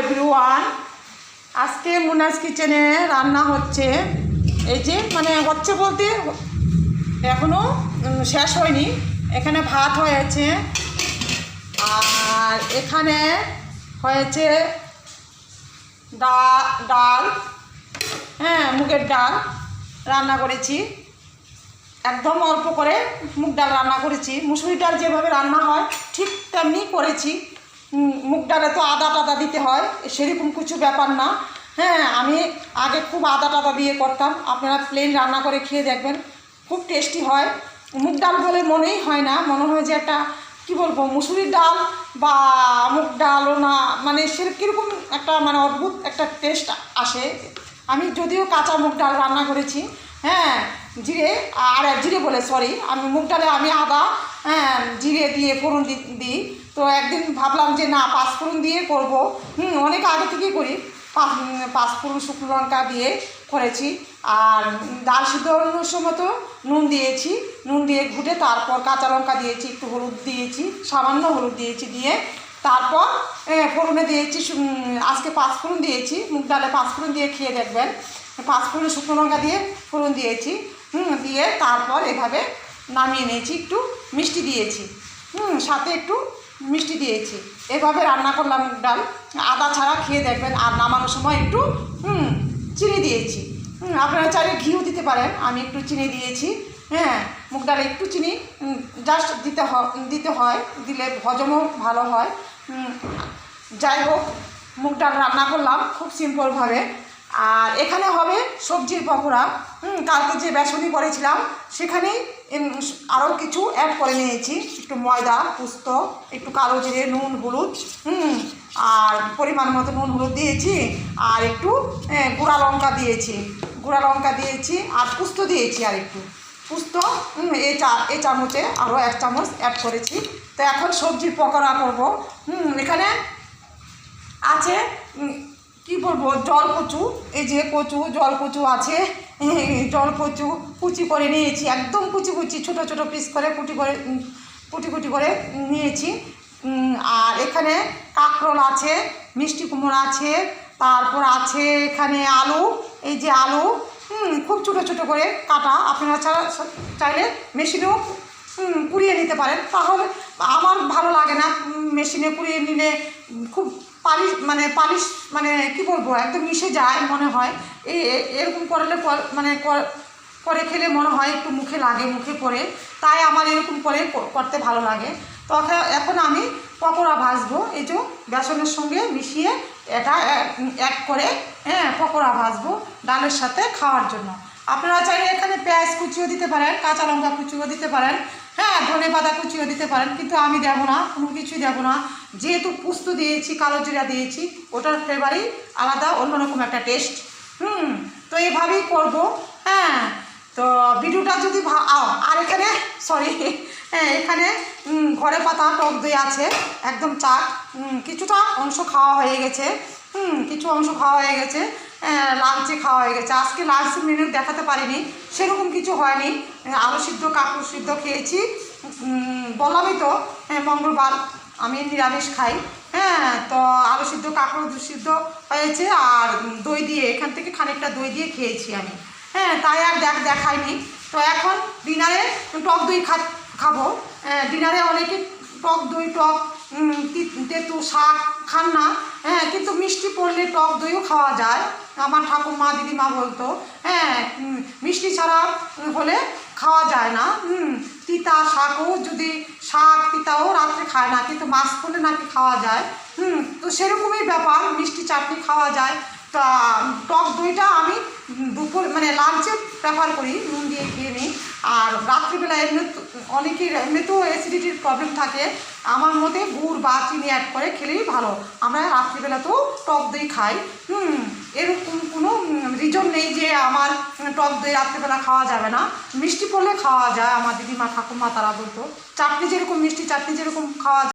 Everyone, আজকে মুনাস কিচেনে রান্না হচ্ছে। এই যে হচ্ছে বলতে এখনও শেষ হয়নি। এখানে ভাত হয়েছে আর এখানে হয়েছে ডাল, মুগের ডাল রান্না করেছি। একদম অল্প করে মুগ ডাল রান্না করেছি। মুসুরি ডাল যেভাবে রান্না হয় ঠিক তেমনি করেছি। মুগ ডালে তো আদা টাদা দিতে হয়, সেরকম কিছু ব্যাপার না। আমি আগে খুব আদা টাদা দিয়ে করতাম। আপনারা প্লেন রান্না করে খেয়ে দেখবেন, খুব টেস্টি হয়। মুগ ডাল বলে মনেই হয় না, মনে হয় যে একটা কী বলবো, মুসুরির ডাল বা মুগ ডালও না, সে কীরকম একটা অদ্ভুত একটা টেস্ট আসে। আমি যদিও কাঁচা মুগ ডাল রান্না করেছি, আমি মুগ ডালে আমি আদা জিরে দিয়ে ফোড়ন দিই। তো একদিন ভাবলাম যে না, পাঁচফোড়ন দিয়ে করব। অনেক আগে থেকেই করি। পাঁচফোড়ন শুকনো লঙ্কা দিয়ে করেছি। আর ডাল সিদ্ধর সময় তো নুন দিয়েছি, নুন দিয়ে ঘুটে তারপর কাঁচা লঙ্কা দিয়েছি, একটু হলুদ দিয়েছি, সামান্য হলুদ দিয়েছি, দিয়ে তারপর ফোড়নে দিয়েছি। আজকে পাঁচফোড়ন দিয়েছি, মুগ ডালে পাঁচফোড়ন দিয়ে খেয়ে দেখবেন। পাঁচফোড়ন শুকনো লঙ্কা দিয়ে ফোড়ন দিয়েছি, দিয়ে তারপর এভাবে নামিয়ে নিয়েছি। একটু মিষ্টি দিয়েছি, সাথে একটু মিষ্টি দিয়েছি। এভাবে রান্না করলাম মুগ ডাল। আদা ছাড়া খেয়ে দেখবেন। আর নামানোর সময় একটু চিনি দিয়েছি। আপনারা চাইলে ঘিও দিতে পারেন, আমি একটু চিনি দিয়েছি। মুগ ডালে একটু চিনি জাস্ট দিতে হয়, দিলে হজমও ভালো হয়। যাই হোক, মুগ ডাল রান্না করলাম খুব সিম্পলভাবে। আর এখানে হবে সবজির পকোড়া। কালকে যে বেসনি করেছিলাম সেখানেই আরও কিছু অ্যাড করে নিয়েছি। একটু ময়দা, পোস্ত, একটু কালো জিরে, নুন, হলুদ, আর পরিমাণ মতো নুন হলুদ দিয়েছি। আর একটু গুঁড়া লঙ্কা দিয়েছি, আর পোস্ত দিয়েছি। আর একটু পোস্ত এই চামচে আরও 1 চামচ অ্যাড করেছি। তো এখন সবজির পকোড়া করব। এখানে আছে কি বলবো, জলকচু। এই যে কচু, জলকচু আছে। জলকচু কুচি করে নিয়েছি, একদম কুচি ছোটো ছোটো পিস করে কুটি করে নিয়েছি। আর এখানে কাঁকরোল আছে, মিষ্টি কুমড়ো আছে, তারপর আছে এখানে আলু। এই যে আলু খুব ছোটো ছোটো করে কাটা। আপনারা চাইলে মেশিনেও কুড়িয়ে নিতে পারেন, তাহলে আমার ভালো লাগে না। মেশিনে কুড়িয়ে নিলে খুব পালিশ কি বলবো, একদম মিশে যায় মনে হয়। এরকম করলে করে খেলে মনে হয় একটু মুখে লাগে, মুখে পড়ে। তাই আমার এরকম করে করতে ভালো লাগে। তো এখন আমি পকোড়া ভাজবো। এই যে বেসনের সঙ্গে মিশিয়ে এটা এক করে পকোড়া ভাজবো ডালের সাথে খাওয়ার জন্য। আপনারা চাইলে এখানে পেঁয়াজ কুচিও দিতে পারেন, কাঁচা লঙ্কা কুচিও দিতে পারেন, ধনে পাতা কুচিও দিতে পারেন, কিন্তু আমি দেবো না, কোনো কিছুই দেবো না। যেহেতু পোস্ত দিয়েছি, কালো জিরা দিয়েছি, ওটার ফ্লেভারই আলাদা, অন্যরকম একটা টেস্ট। তো এইভাবেই করবো। তো ভিডিওটা যদি আর এখানে এখানে ঘরে পাতা টক দই আছে, একদম চাট। কিছুটা অংশ খাওয়া হয়ে গেছে, লাঞ্চে খাওয়া হয়ে গেছে। আজকে লাঞ্চের মেনু দেখাতে পারিনি, সেরকম কিছু হয়নি। আলু সিদ্ধ, কাঁকড় সিদ্ধ খেয়েছি। বললামই তো মঙ্গলবার আমি নিরামিষ খাই। তো আলু সিদ্ধ, কাঁকড় সিদ্ধ হয়েছে, আর দই দিয়ে, এখান থেকে খানিকটা দই দিয়ে খেয়েছি আমি। তাই আর দেখাইনি। তো এখন ডিনারে টক দই খাবো। ডিনারে অনেকে টক দই, তেঁতু শাক খান না, কিন্তু মিষ্টি পড়লে টক দইও খাওয়া যায়। আমার ঠাকুমা, দিদিমা বলতো মিষ্টি ছাড়া হলে খাওয়া যায় না। তিতা শাকও, যদি শাক তিতাও রাত্রে খায় না, কিন্তু মাছ পড়লে নাকি খাওয়া যায়। তো সেরকমই ব্যাপার, মিষ্টি চাটনি খাওয়া যায়। তা টক দইটা আমি দুপুর লাঞ্চে প্রেফার করি, নুন দিয়ে খেয়ে নিই। আর রাত্রিবেলা এমনিতেও অ্যাসিডিটির প্রবলেম থাকে, আমার মতে গুড় বা চিনি অ্যাড করে খেলেই ভালো। আমরা রাত্রিবেলাতেও টক দই খাই। এরকম কোনো রিজন নেই যে আমার টক দই রাত্রিবেলা খাওয়া যাবে না। মিষ্টি পড়লে খাওয়া যায়, আমার দিদিমা, ঠাকুমা তারা বলতো। চাটনি যেরকম, মিষ্টি চাটনি যেরকম খাওয়া যায়।